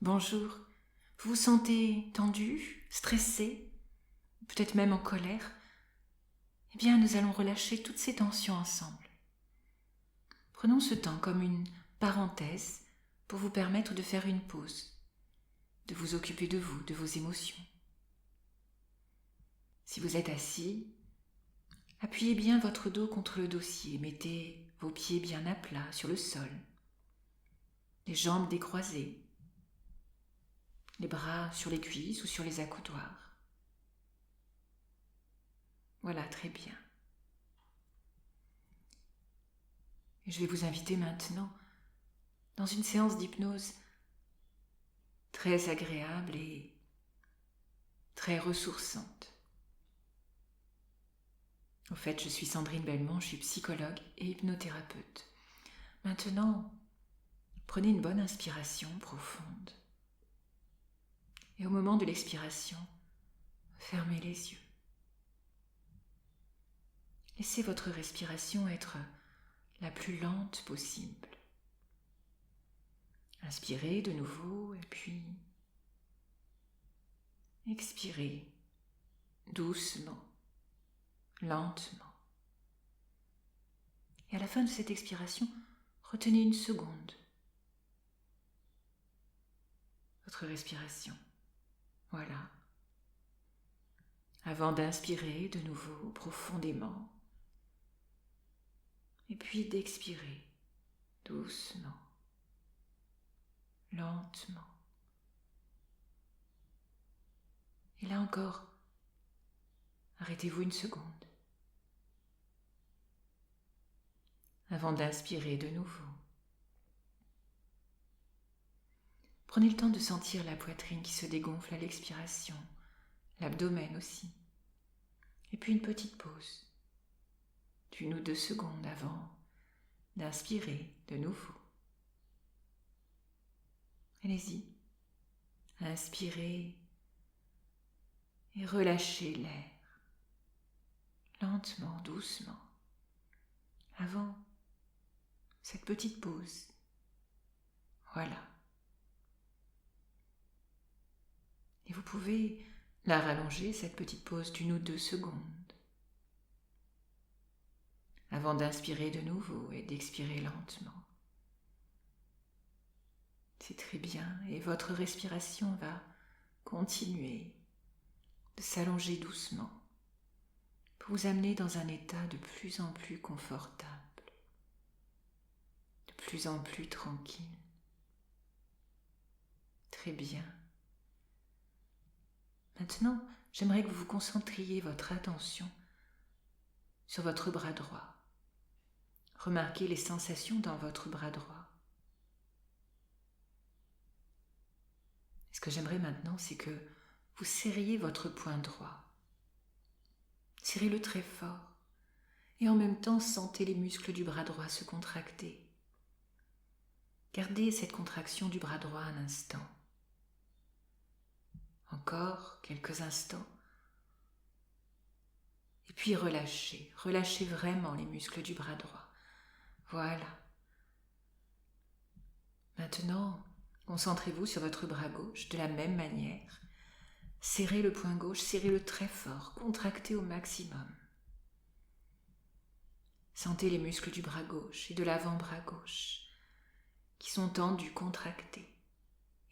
Bonjour. Vous vous sentez tendu, stressé, peut-être même en colère? Eh bien, nous allons relâcher toutes ces tensions ensemble. Prenons ce temps comme une parenthèse pour vous permettre de faire une pause, de vous occuper de vous, de vos émotions. Si vous êtes assis, appuyez bien votre dos contre le dossier, mettez vos pieds bien à plat sur le sol, les jambes décroisées, les bras sur les cuisses ou sur les accoudoirs. Voilà, très bien. Et je vais vous inviter maintenant dans une séance d'hypnose très agréable et très ressourçante. Au fait, je suis Sandrine Belmont, je suis psychologue et hypnothérapeute. Maintenant, prenez une bonne inspiration profonde. Et au moment de l'expiration, fermez les yeux. Laissez votre respiration être la plus lente possible. Inspirez de nouveau et puis expirez doucement, lentement. Et à la fin de cette expiration, retenez une seconde. Votre respiration. Voilà. Avant d'inspirer de nouveau profondément. Et puis d'expirer doucement, lentement. Et là encore, arrêtez-vous une seconde. Avant d'inspirer de nouveau. Prenez le temps de sentir la poitrine qui se dégonfle à l'expiration, l'abdomen aussi. Et puis une petite pause, d'1 ou 2 secondes avant d'inspirer de nouveau. Allez-y, inspirez et relâchez l'air, lentement, doucement, avant cette petite pause. Voilà. Et vous pouvez la rallonger, cette petite pause, d'1 ou 2 secondes, avant d'inspirer de nouveau et d'expirer lentement. C'est très bien, et votre respiration va continuer de s'allonger doucement pour vous amener dans un état de plus en plus confortable, de plus en plus tranquille. Très bien. Maintenant, j'aimerais que vous concentriez votre attention sur votre bras droit. Remarquez les sensations dans votre bras droit. Ce que j'aimerais maintenant, c'est que vous serriez votre poing droit. Serrez-le très fort et en même temps sentez les muscles du bras droit se contracter. Gardez cette contraction du bras droit un instant. Encore quelques instants. Et puis relâchez. Relâchez vraiment les muscles du bras droit. Voilà. Maintenant, concentrez-vous sur votre bras gauche de la même manière. Serrez le poing gauche, serrez-le très fort, contractez au maximum. Sentez les muscles du bras gauche et de l'avant-bras gauche qui sont tendus, contractés,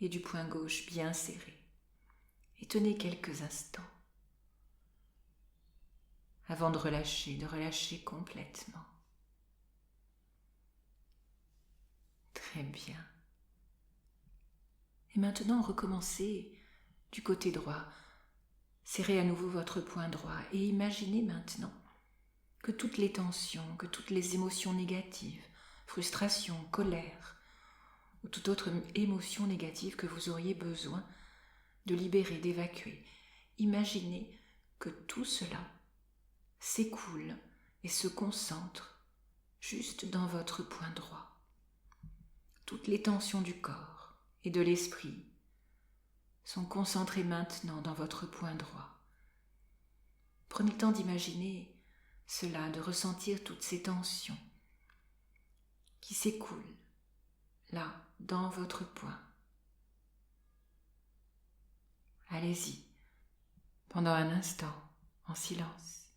et du poing gauche bien serré. Et tenez quelques instants avant de relâcher complètement. Très bien. Et maintenant, recommencez du côté droit. Serrez à nouveau votre poing droit et imaginez maintenant que toutes les tensions, que toutes les émotions négatives, frustration, colère ou toute autre émotion négative que vous auriez besoin de libérer, d'évacuer, imaginez que tout cela s'écoule et se concentre juste dans votre poing droit. Toutes les tensions du corps et de l'esprit sont concentrées maintenant dans votre poing droit. Prenez le temps d'imaginer cela, de ressentir toutes ces tensions qui s'écoulent là, dans votre poing. Allez-y, pendant un instant, en silence.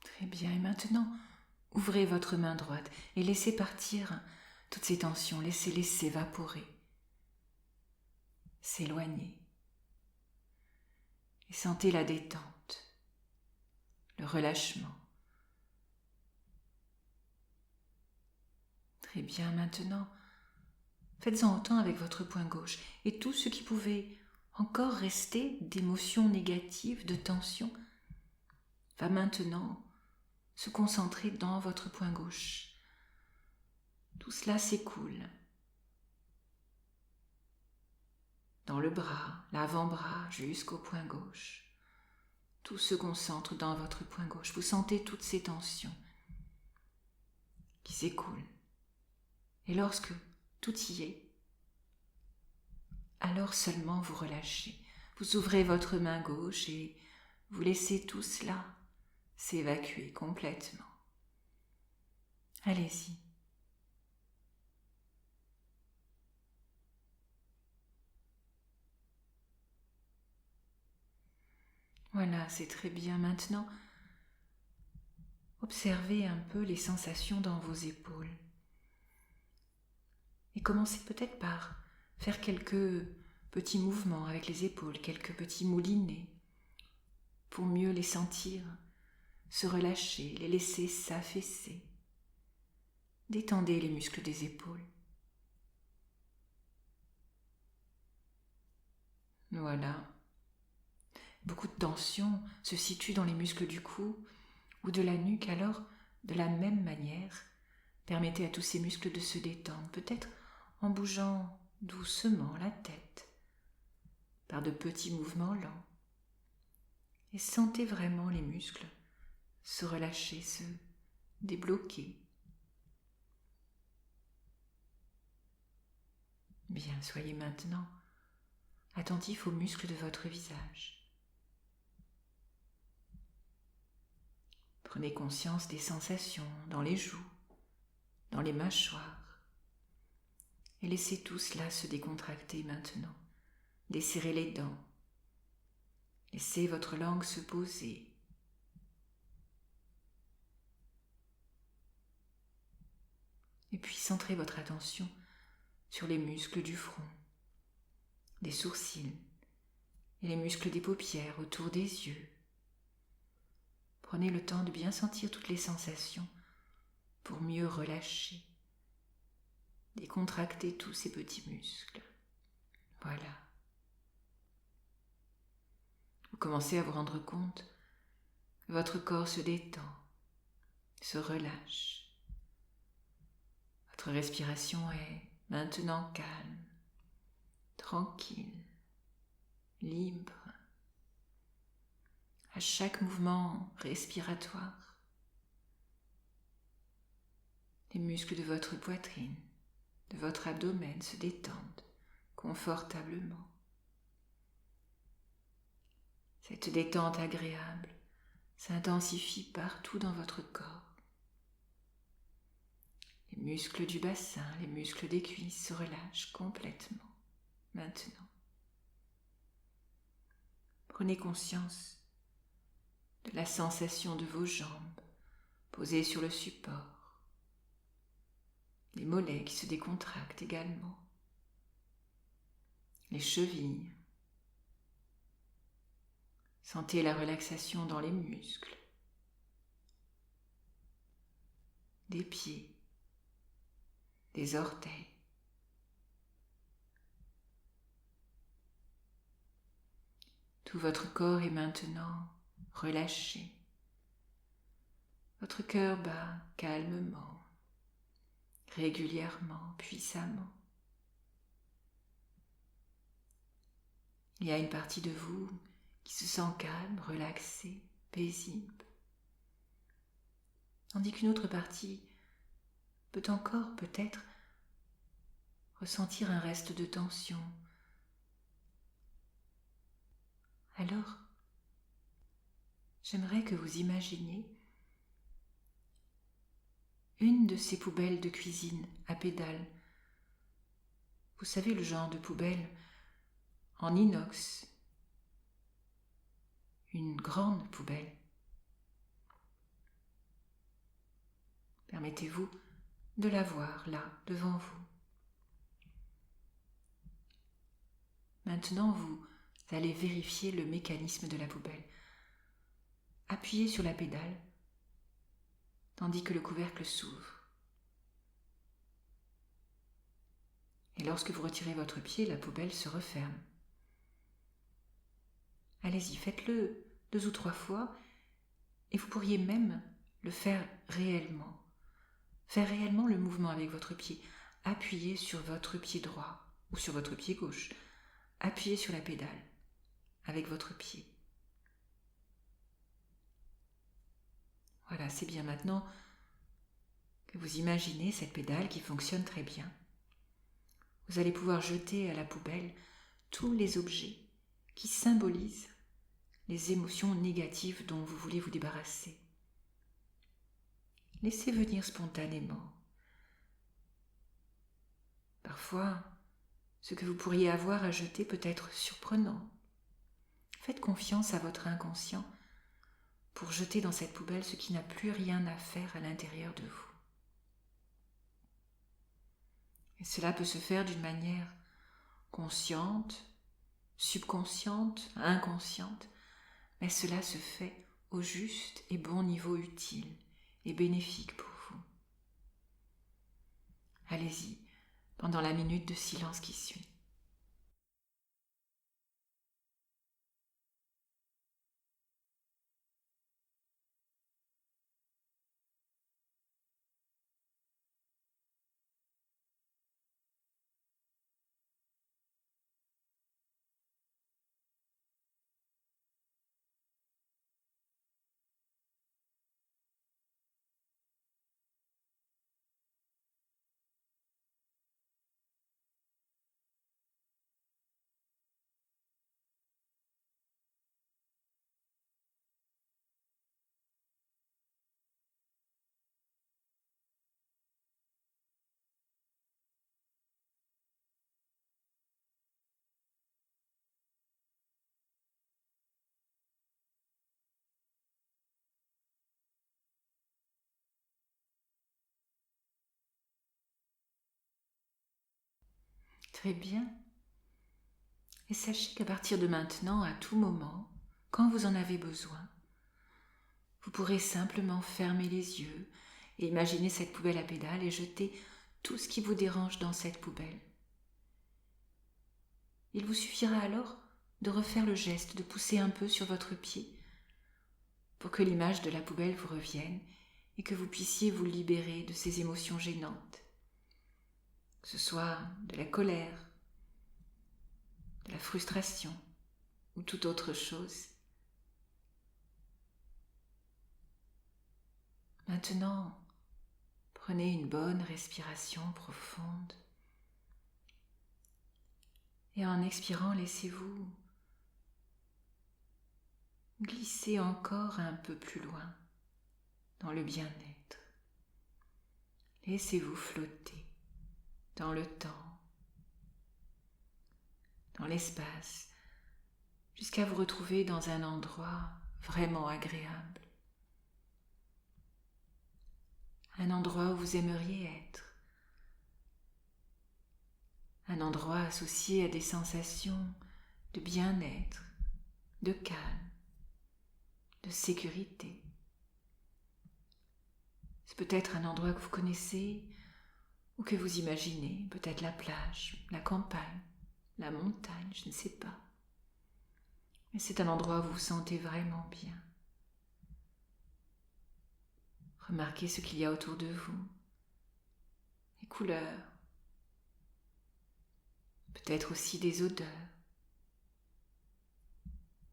Très bien, et maintenant, ouvrez votre main droite et laissez partir toutes ces tensions, laissez-les s'évaporer, s'éloigner. Et sentez la détente, le relâchement. Très bien, maintenant, faites-en autant avec votre poing gauche et tout ce qui pouvait encore rester d'émotions négatives, de tension, va maintenant se concentrer dans votre poing gauche. Tout cela s'écoule dans le bras, l'avant-bras jusqu'au poing gauche. Tout se concentre dans votre poing gauche. Vous sentez toutes ces tensions qui s'écoulent. Et lorsque tout y est, alors seulement vous relâchez. Vous ouvrez votre main gauche et vous laissez tout cela s'évacuer complètement. Allez-y. Voilà, c'est très bien. Maintenant, observez un peu les sensations dans vos épaules. Et commencez peut-être par faire quelques petits mouvements avec les épaules, quelques petits moulinets, pour mieux les sentir, se relâcher, les laisser s'affaisser. Détendez les muscles des épaules. Voilà. Beaucoup de tension se situe dans les muscles du cou ou de la nuque, alors, de la même manière, permettez à tous ces muscles de se détendre, peut-être en bougeant doucement la tête, par de petits mouvements lents. Et sentez vraiment les muscles se relâcher, se débloquer. Bien, soyez maintenant attentif aux muscles de votre visage. Prenez conscience des sensations dans les joues, dans les mâchoires, et laissez tout cela se décontracter maintenant. Desserrez les dents, laissez votre langue se poser. Et puis centrez votre attention sur les muscles du front, des sourcils et les muscles des paupières autour des yeux. Prenez le temps de bien sentir toutes les sensations pour mieux relâcher, décontracter tous ces petits muscles. Voilà. Vous commencez à vous rendre compte que votre corps se détend, se relâche. Votre respiration est maintenant calme, tranquille, libre. À chaque mouvement respiratoire, les muscles de votre poitrine, de votre abdomen se détendent confortablement. Cette détente agréable s'intensifie partout dans votre corps. Les muscles du bassin, les muscles des cuisses se relâchent complètement maintenant. Prenez conscience de la sensation de vos jambes posées sur le support, les mollets qui se décontractent également, les chevilles. Sentez la relaxation dans les muscles, des pieds, des orteils. Tout votre corps est maintenant relâché. Votre cœur bat calmement, régulièrement, puissamment. Il y a une partie de vous qui se sent calme, relaxée, paisible, tandis qu'une autre partie peut encore peut-être ressentir un reste de tension. Alors, j'aimerais que vous imaginiez une de ces poubelles de cuisine à pédales. Vous savez, le genre de poubelle en inox, une grande poubelle. Permettez-vous de la voir là, devant vous. Maintenant, vous allez vérifier le mécanisme de la poubelle. Appuyez sur la pédale, tandis que le couvercle s'ouvre. Et lorsque vous retirez votre pied, la poubelle se referme. Allez-y, faites-le 2 ou 3 fois, et vous pourriez même le faire réellement. Faire réellement le mouvement avec votre pied. Appuyez sur votre pied droit ou sur votre pied gauche. Appuyez sur la pédale avec votre pied. Voilà, c'est bien maintenant que vous imaginez cette pédale qui fonctionne très bien. Vous allez pouvoir jeter à la poubelle tous les objets qui symbolisent les émotions négatives dont vous voulez vous débarrasser. Laissez venir spontanément. Parfois, ce que vous pourriez avoir à jeter peut être surprenant. Faites confiance à votre inconscient pour jeter dans cette poubelle ce qui n'a plus rien à faire à l'intérieur de vous. Et cela peut se faire d'une manière consciente, subconsciente, inconsciente, mais cela se fait au juste et bon niveau utile et bénéfique pour vous. Allez-y, pendant la minute de silence qui suit. Très bien. Et sachez qu'à partir de maintenant, à tout moment, quand vous en avez besoin, vous pourrez simplement fermer les yeux et imaginer cette poubelle à pédales et jeter tout ce qui vous dérange dans cette poubelle. Il vous suffira alors de refaire le geste de pousser un peu sur votre pied pour que l'image de la poubelle vous revienne et que vous puissiez vous libérer de ces émotions gênantes, que ce soit de la colère, de la frustration ou toute autre chose. Maintenant, prenez une bonne respiration profonde et en expirant, laissez-vous glisser encore un peu plus loin dans le bien-être. Laissez-vous flotter dans le temps, dans l'espace, jusqu'à vous retrouver dans un endroit vraiment agréable. Un endroit où vous aimeriez être. Un endroit associé à des sensations de bien-être, de calme, de sécurité. C'est peut-être un endroit que vous connaissez ou que vous imaginez, peut-être la plage, la campagne, la montagne, je ne sais pas. Mais c'est un endroit où vous vous sentez vraiment bien. Remarquez ce qu'il y a autour de vous, les couleurs, peut-être aussi des odeurs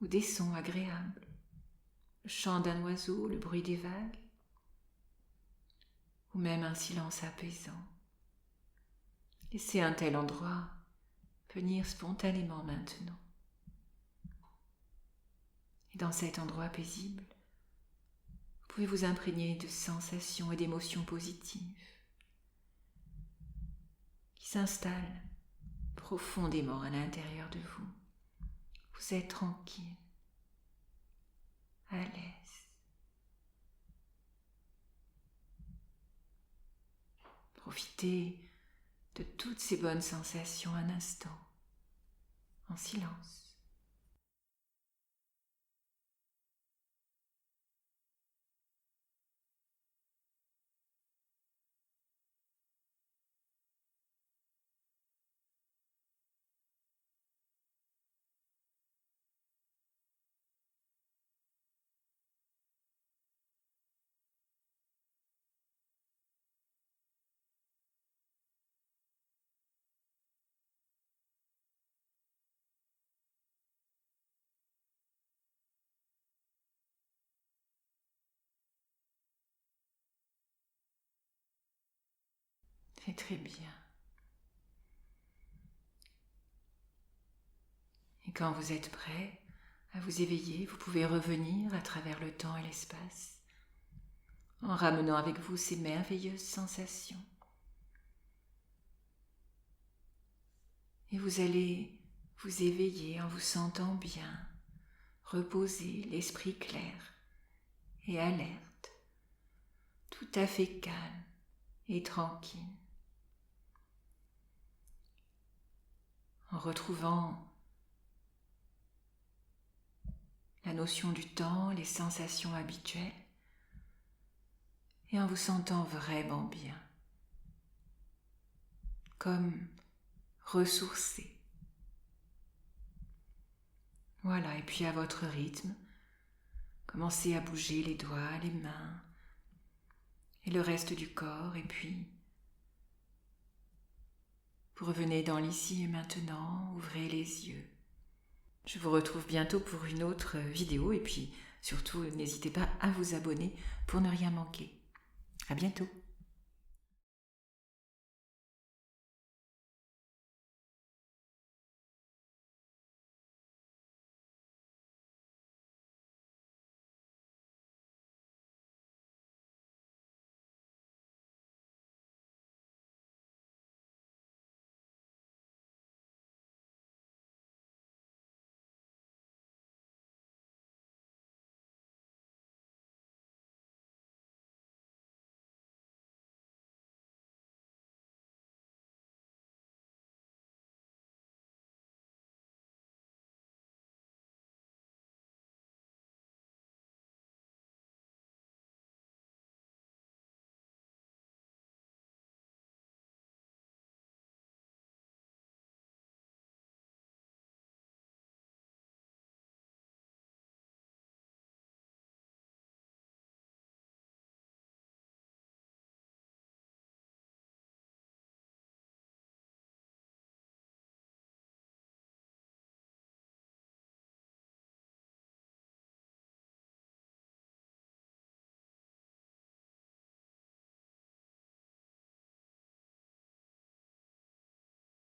ou des sons agréables, le chant d'un oiseau, le bruit des vagues, ou même un silence apaisant. Laissez un tel endroit venir spontanément maintenant. Et dans cet endroit paisible, vous pouvez vous imprégner de sensations et d'émotions positives qui s'installent profondément à l'intérieur de vous. Vous êtes tranquille, à l'aise. Profitez de toutes ces bonnes sensations un instant, en silence. C'est très bien. Et quand vous êtes prêt à vous éveiller, vous pouvez revenir à travers le temps et l'espace en ramenant avec vous ces merveilleuses sensations. Et vous allez vous éveiller en vous sentant bien, reposé, l'esprit clair et alerte, tout à fait calme et tranquille. En retrouvant la notion du temps, les sensations habituelles, et en vous sentant vraiment bien, comme ressourcé. Voilà, et puis à votre rythme, commencez à bouger les doigts, les mains et le reste du corps, et puis vous revenez dans l'ici et maintenant, ouvrez les yeux. Je vous retrouve bientôt pour une autre vidéo, et puis surtout n'hésitez pas à vous abonner pour ne rien manquer. À bientôt.